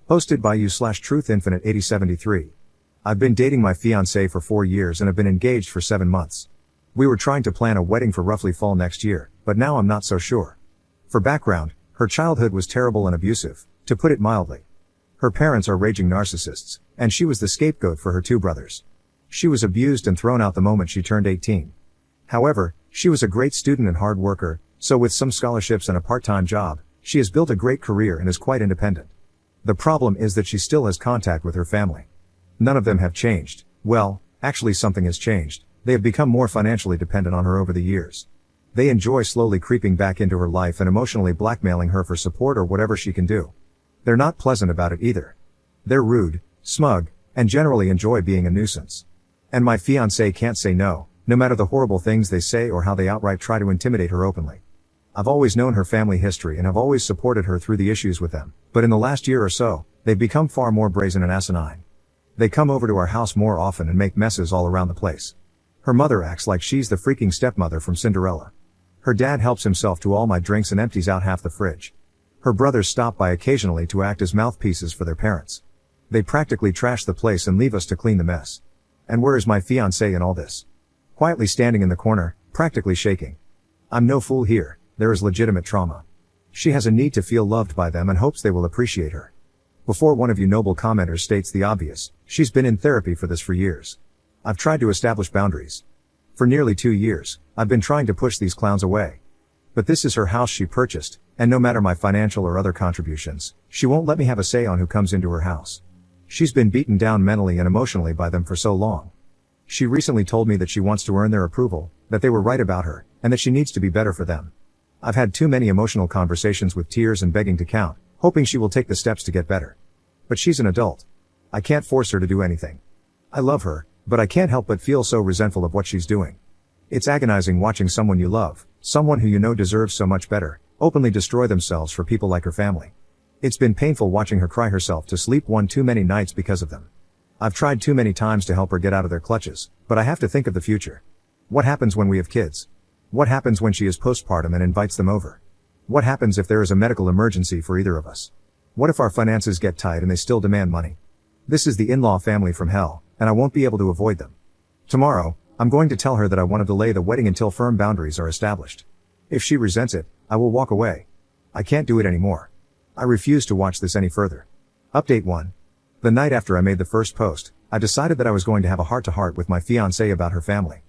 Hosted by you/TruthInfinite8073. I've been dating my fiancée for 4 years and have been engaged for 7 months. We were trying to plan a wedding for roughly fall next year, but now I'm not so sure. For background, her childhood was terrible and abusive, to put it mildly. Her parents are raging narcissists, and she was the scapegoat for her 2 brothers. She was abused and thrown out the moment she turned 18. However, she was a great student and hard worker, so with some scholarships and a part-time job, she has built a great career and is quite independent. The problem is that she still has contact with her family. None of them have changed. Well, actually something has changed. They have become more financially dependent on her over the years. They enjoy slowly creeping back into her life and emotionally blackmailing her for support or whatever she can do. They're not pleasant about it either. They're rude, smug, and generally enjoy being a nuisance. And my fiancé can't say no, no matter the horrible things they say or how they outright try to intimidate her openly. I've always known her family history and have always supported her through the issues with them, but in the last year or so, they've become far more brazen and asinine. They come over to our house more often and make messes all around the place. Her mother acts like she's the freaking stepmother from Cinderella. Her dad helps himself to all my drinks and empties out half the fridge. Her brothers stop by occasionally to act as mouthpieces for their parents. They practically trash the place and leave us to clean the mess. And where is my fiancé in all this? Quietly standing in the corner, practically shaking. I'm no fool here. There is legitimate trauma. She has a need to feel loved by them and hopes they will appreciate her. Before one of you noble commenters states the obvious, she's been in therapy for this for years. I've tried to establish boundaries. For nearly 2 years, I've been trying to push these clowns away. But this is her house she purchased, and no matter my financial or other contributions, she won't let me have a say on who comes into her house. She's been beaten down mentally and emotionally by them for so long. She recently told me that she wants to earn their approval, that they were right about her, and that she needs to be better for them. I've had too many emotional conversations with tears and begging to count, hoping she will take the steps to get better. But she's an adult. I can't force her to do anything. I love her, but I can't help but feel so resentful of what she's doing. It's agonizing watching someone you love, someone who you know deserves so much better, openly destroy themselves for people like her family. It's been painful watching her cry herself to sleep one too many nights because of them. I've tried too many times to help her get out of their clutches, but I have to think of the future. What happens when we have kids? What happens when she is postpartum and invites them over? What happens if there is a medical emergency for either of us? What if our finances get tight and they still demand money? This is the in-law family from hell, and I won't be able to avoid them. Tomorrow, I'm going to tell her that I want to delay the wedding until firm boundaries are established. If she resents it, I will walk away. I can't do it anymore. I refuse to watch this any further. Update 1. The night after I made the first post, I decided that I was going to have a heart-to-heart with my fiancée about her family.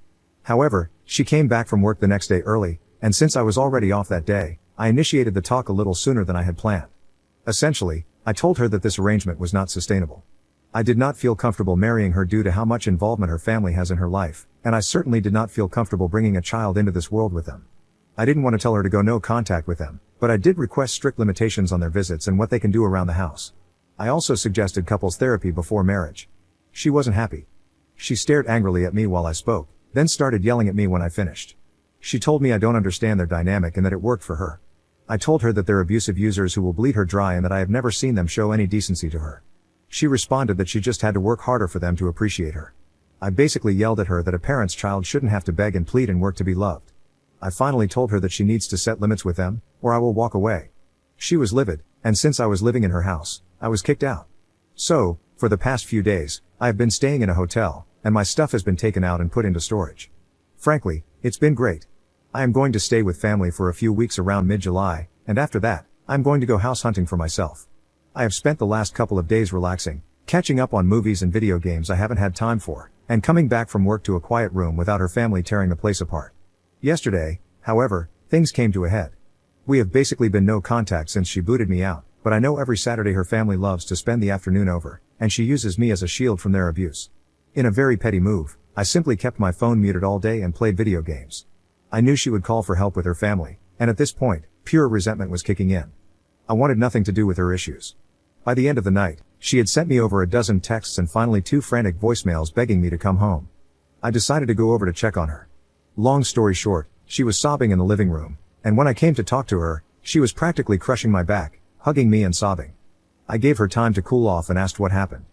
However, she came back from work the next day early, and since I was already off that day, I initiated the talk a little sooner than I had planned. Essentially, I told her that this arrangement was not sustainable. I did not feel comfortable marrying her due to how much involvement her family has in her life, and I certainly did not feel comfortable bringing a child into this world with them. I didn't want to tell her to go no contact with them, but I did request strict limitations on their visits and what they can do around the house. I also suggested couples therapy before marriage. She wasn't happy. She stared angrily at me while I spoke, then started yelling at me when I finished. She told me I don't understand their dynamic and that it worked for her. I told her that they're abusive users who will bleed her dry and that I have never seen them show any decency to her. She responded that she just had to work harder for them to appreciate her. I basically yelled at her that a parent's child shouldn't have to beg and plead and work to be loved. I finally told her that she needs to set limits with them, or I will walk away. She was livid, and since I was living in her house, I was kicked out. So, for the past few days, I have been staying in a hotel, and my stuff has been taken out and put into storage. Frankly, it's been great. I am going to stay with family for a few weeks around mid-July, and after that, I'm going to go house hunting for myself. I have spent the last couple of days relaxing, catching up on movies and video games I haven't had time for, and coming back from work to a quiet room without her family tearing the place apart. Yesterday, however, things came to a head. We have basically been no contact since she booted me out, but I know every Saturday her family loves to spend the afternoon over, and she uses me as a shield from their abuse. In a very petty move, I simply kept my phone muted all day and played video games. I knew she would call for help with her family, and at this point, pure resentment was kicking in. I wanted nothing to do with her issues. By the end of the night, she had sent me over a dozen texts and finally 2 frantic voicemails begging me to come home. I decided to go over to check on her. Long story short, she was sobbing in the living room, and when I came to talk to her, she was practically crushing my back, hugging me and sobbing. I gave her time to cool off and asked what happened.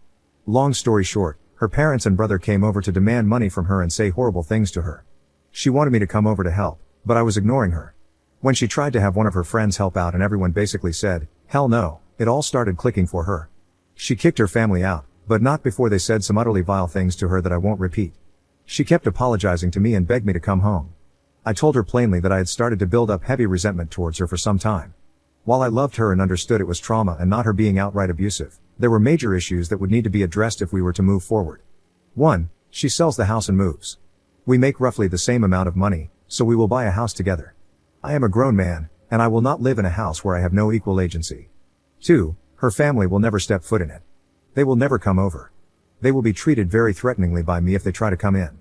Long story short, her parents and brother came over to demand money from her and say horrible things to her. She wanted me to come over to help, but I was ignoring her. When she tried to have one of her friends help out and everyone basically said, hell no, it all started clicking for her. She kicked her family out, but not before they said some utterly vile things to her that I won't repeat. She kept apologizing to me and begged me to come home. I told her plainly that I had started to build up heavy resentment towards her for some time. While I loved her and understood it was trauma and not her being outright abusive, there were major issues that would need to be addressed if we were to move forward. 1. She sells the house and moves. We make roughly the same amount of money, so we will buy a house together. I am a grown man, and I will not live in a house where I have no equal agency. 2. Her family will never step foot in it. They will never come over. They will be treated very threateningly by me if they try to come in.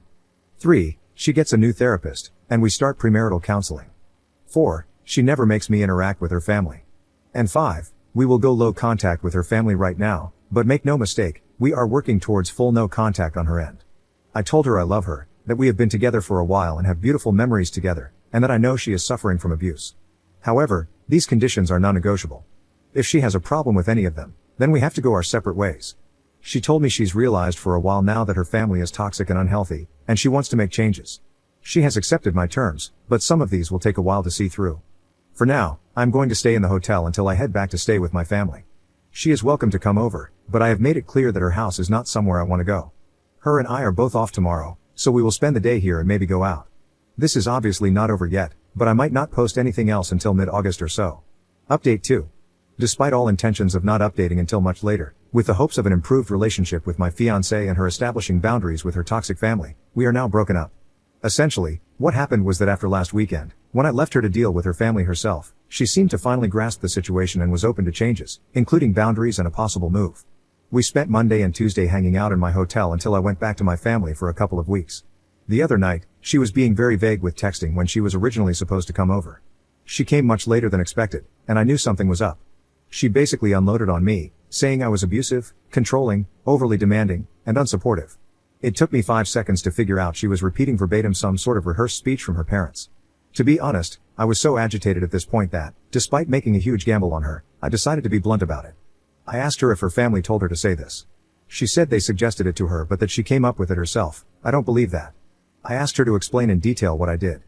3. She gets a new therapist, and we start premarital counseling. 4. She never makes me interact with her family. And 5. We will go low contact with her family right now, but make no mistake, we are working towards full no contact on her end. I told her I love her, that we have been together for a while and have beautiful memories together, and that I know she is suffering from abuse. However, these conditions are non-negotiable. If she has a problem with any of them, then we have to go our separate ways. She told me she's realized for a while now that her family is toxic and unhealthy, and she wants to make changes. She has accepted my terms, but some of these will take a while to see through. For now, I'm going to stay in the hotel until I head back to stay with my family. She is welcome to come over, but I have made it clear that her house is not somewhere I want to go. Her and I are both off tomorrow, so we will spend the day here and maybe go out. This is obviously not over yet, but I might not post anything else until mid-August or so. Update 2. Despite all intentions of not updating until much later, with the hopes of an improved relationship with my fiancée and her establishing boundaries with her toxic family, we are now broken up. Essentially, what happened was that after last weekend, when I left her to deal with her family herself, she seemed to finally grasp the situation and was open to changes, including boundaries and a possible move. We spent Monday and Tuesday hanging out in my hotel until I went back to my family for a couple of weeks. The other night, she was being very vague with texting when she was originally supposed to come over. She came much later than expected, and I knew something was up. She basically unloaded on me, saying I was abusive, controlling, overly demanding, and unsupportive. It took me 5 seconds to figure out she was repeating verbatim some sort of rehearsed speech from her parents. To be honest, I was so agitated at this point that, despite making a huge gamble on her, I decided to be blunt about it. I asked her if her family told her to say this. She said they suggested it to her but that she came up with it herself. I don't believe that. I asked her to explain in detail what I did.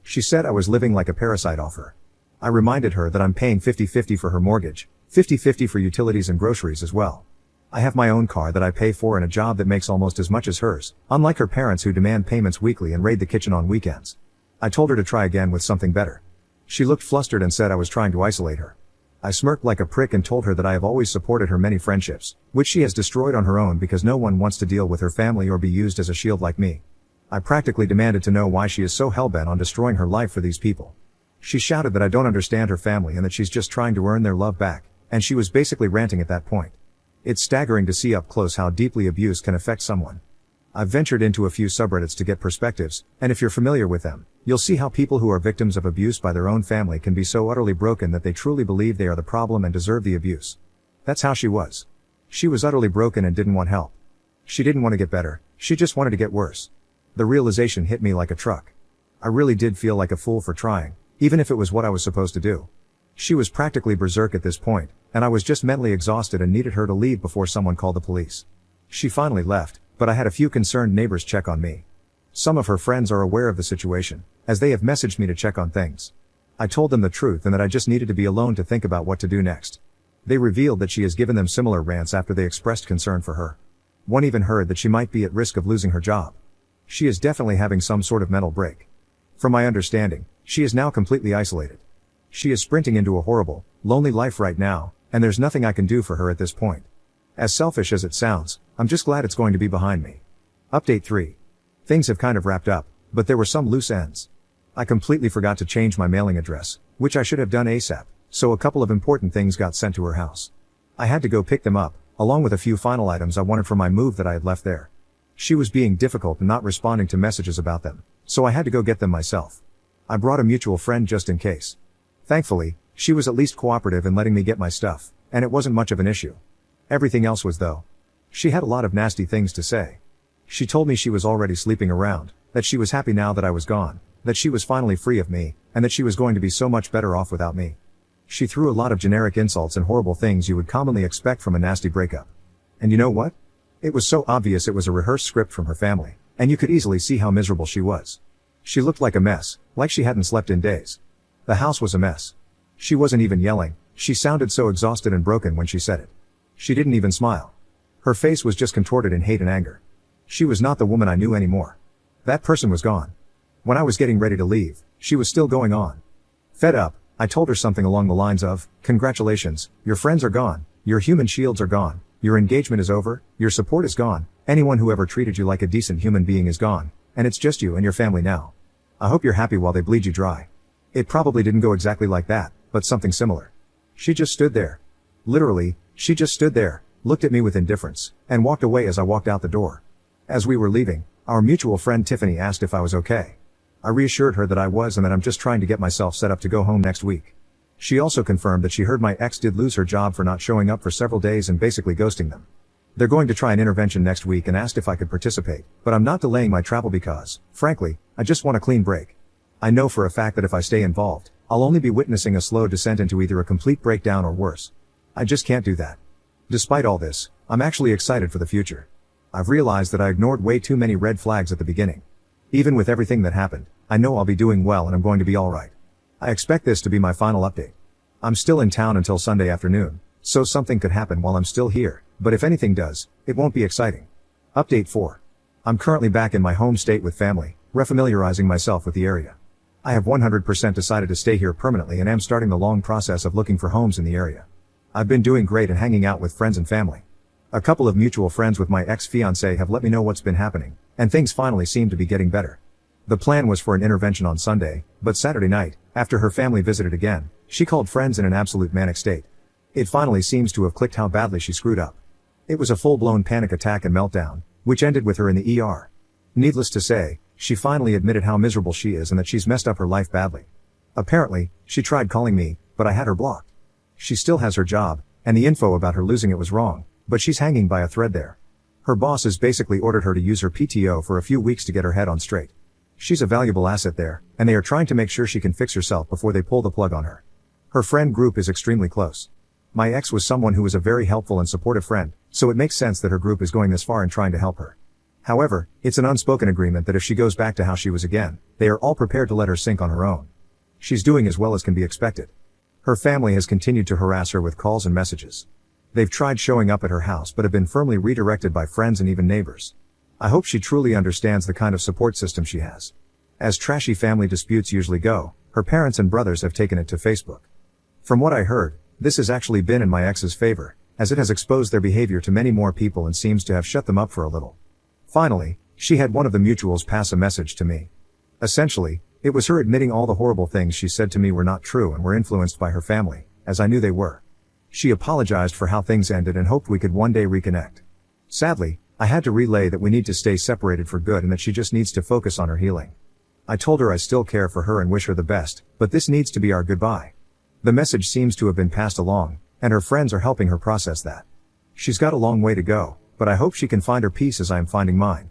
She said I was living like a parasite off her. I reminded her that I'm paying 50-50 for her mortgage, 50-50 for utilities and groceries as well. I have my own car that I pay for and a job that makes almost as much as hers, unlike her parents who demand payments weekly and raid the kitchen on weekends. I told her to try again with something better. She looked flustered and said I was trying to isolate her. I smirked like a prick and told her that I have always supported her many friendships, which she has destroyed on her own because no one wants to deal with her family or be used as a shield like me. I practically demanded to know why she is so hellbent on destroying her life for these people. She shouted that I don't understand her family and that she's just trying to earn their love back, and she was basically ranting at that point. It's staggering to see up close how deeply abuse can affect someone. I've ventured into a few subreddits to get perspectives, and if you're familiar with them, you'll see how people who are victims of abuse by their own family can be so utterly broken that they truly believe they are the problem and deserve the abuse. That's how she was. She was utterly broken and didn't want help. She didn't want to get better, she just wanted to get worse. The realization hit me like a truck. I really did feel like a fool for trying, even if it was what I was supposed to do. She was practically berserk at this point, and I was just mentally exhausted and needed her to leave before someone called the police. She finally left, but I had a few concerned neighbors check on me. Some of her friends are aware of the situation, as they have messaged me to check on things. I told them the truth and that I just needed to be alone to think about what to do next. They revealed that she has given them similar rants after they expressed concern for her. One even heard that she might be at risk of losing her job. She is definitely having some sort of mental break. From my understanding, she is now completely isolated. She is sprinting into a horrible, lonely life right now, and there's nothing I can do for her at this point. As selfish as it sounds, I'm just glad it's going to be behind me. Update 3. Things have kind of wrapped up, but there were some loose ends. I completely forgot to change my mailing address, which I should have done ASAP, so a couple of important things got sent to her house. I had to go pick them up, along with a few final items I wanted for my move that I had left there. She was being difficult and not responding to messages about them, so I had to go get them myself. I brought a mutual friend just in case. Thankfully, she was at least cooperative in letting me get my stuff, and it wasn't much of an issue. Everything else was though. She had a lot of nasty things to say. She told me she was already sleeping around, that she was happy now that I was gone, that she was finally free of me, and that she was going to be so much better off without me. She threw a lot of generic insults and horrible things you would commonly expect from a nasty breakup. And you know what? It was so obvious it was a rehearsed script from her family, and you could easily see how miserable she was. She looked like a mess, like she hadn't slept in days. The house was a mess. She wasn't even yelling, she sounded so exhausted and broken when she said it. She didn't even smile. Her face was just contorted in hate and anger. She was not the woman I knew anymore. That person was gone. When I was getting ready to leave, she was still going on. Fed up, I told her something along the lines of, "Congratulations, your friends are gone, your human shields are gone, your engagement is over, your support is gone, anyone who ever treated you like a decent human being is gone, and it's just you and your family now. I hope you're happy while they bleed you dry." It probably didn't go exactly like that, but something similar. She just stood there. Literally, she just stood there, looked at me with indifference, and walked away as I walked out the door. As we were leaving, our mutual friend Tiffany asked if I was okay. I reassured her that I was and that I'm just trying to get myself set up to go home next week. She also confirmed that she heard my ex did lose her job for not showing up for several days and basically ghosting them. They're going to try an intervention next week and asked if I could participate, but I'm not delaying my travel because, frankly, I just want a clean break. I know for a fact that if I stay involved, I'll only be witnessing a slow descent into either a complete breakdown or worse. I just can't do that. Despite all this, I'm actually excited for the future. I've realized that I ignored way too many red flags at the beginning. Even with everything that happened, I know I'll be doing well and I'm going to be alright. I expect this to be my final update. I'm still in town until Sunday afternoon, so something could happen while I'm still here, but if anything does, it won't be exciting. Update 4. I'm currently back in my home state with family, refamiliarizing myself with the area. I have 100% decided to stay here permanently and am starting the long process of looking for homes in the area. I've been doing great and hanging out with friends and family. A couple of mutual friends with my ex-fiancée have let me know what's been happening, and things finally seem to be getting better. The plan was for an intervention on Sunday, but Saturday night, after her family visited again, she called friends in an absolute manic state. It finally seems to have clicked how badly she screwed up. It was a full-blown panic attack and meltdown, which ended with her in the ER. Needless to say, she finally admitted how miserable she is and that she's messed up her life badly. Apparently, she tried calling me, but I had her blocked. She still has her job, and the info about her losing it was wrong, but she's hanging by a thread there. Her boss has basically ordered her to use her PTO for a few weeks to get her head on straight. She's a valuable asset there, and they are trying to make sure she can fix herself before they pull the plug on her. Her friend group is extremely close. My ex was someone who was a very helpful and supportive friend, so it makes sense that her group is going this far in trying to help her. However, it's an unspoken agreement that if she goes back to how she was again, they are all prepared to let her sink on her own. She's doing as well as can be expected. Her family has continued to harass her with calls and messages. They've tried showing up at her house but have been firmly redirected by friends and even neighbors. I hope she truly understands the kind of support system she has. As trashy family disputes usually go, her parents and brothers have taken it to Facebook. From what I heard, this has actually been in my ex's favor, as it has exposed their behavior to many more people and seems to have shut them up for a little. Finally, she had one of the mutuals pass a message to me. Essentially, it was her admitting all the horrible things she said to me were not true and were influenced by her family, as I knew they were. She apologized for how things ended and hoped we could one day reconnect. Sadly, I had to relay that we need to stay separated for good and that she just needs to focus on her healing. I told her I still care for her and wish her the best, but this needs to be our goodbye. The message seems to have been passed along, and her friends are helping her process that. She's got a long way to go, but I hope she can find her peace as I am finding mine.